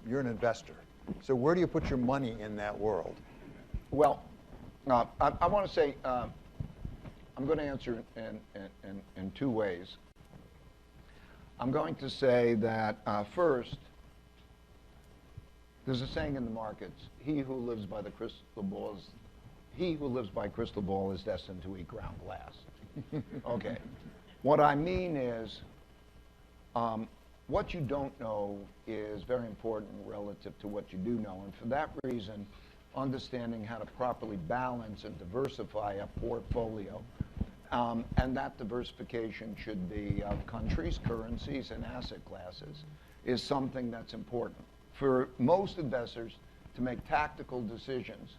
You're an investor. So where do you put your money in that world? Well, I want to say, I'm going to answer in two ways. I'm going to say that first, there's a saying in the markets: he who lives by crystal ball is destined to eat ground glass. Okay. What I mean is, what you don't know is very important relative to what you do know, and for that reason, understanding how to properly balance and diversify a portfolio, and that diversification should be of countries, currencies, and asset classes, is something that's important. For most investors, to make tactical decisions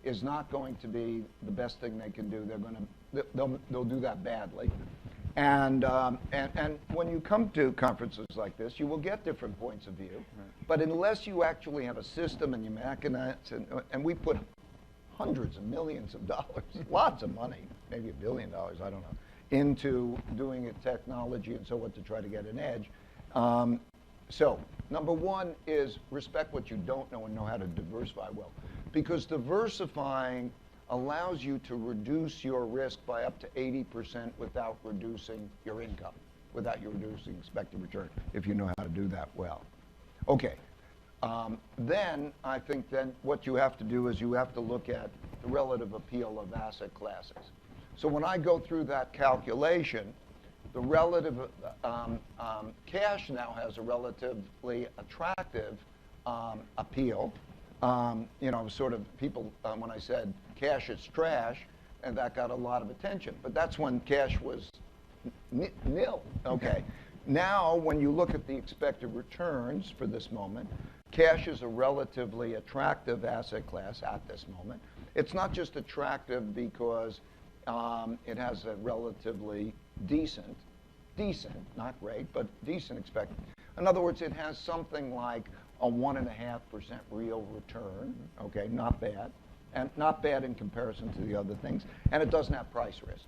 is not going to be the best thing they can do. They'll do that badly. And when you come to conferences like this, you will get different points of view. Right. But unless you actually have a system and you mechanize, and we put hundreds of millions of dollars, lots of money, maybe $1 billion, I don't know, into doing it technology and so on to try to get an edge. So number one is respect what you don't know and know how to diversify well. Because diversifying allows you to reduce your risk by up to 80% without reducing your income, without you reducing expected return, if you know how to do that well. Okay, then I think then what you have to do is you have to look at the relative appeal of asset classes. So when I go through that calculation, the relative cash now has a relatively attractive appeal. Sort of people, when I said cash is trash, and that got a lot of attention. But that's when cash was nil. Okay. Now, when you look at the expected returns for this moment, cash is a relatively attractive asset class at this moment. It's not just attractive because it has a relatively decent, not great, but decent expected. In other words, it has something like a 1.5% real return, okay, not bad, and not bad in comparison to the other things, and it doesn't have price risk.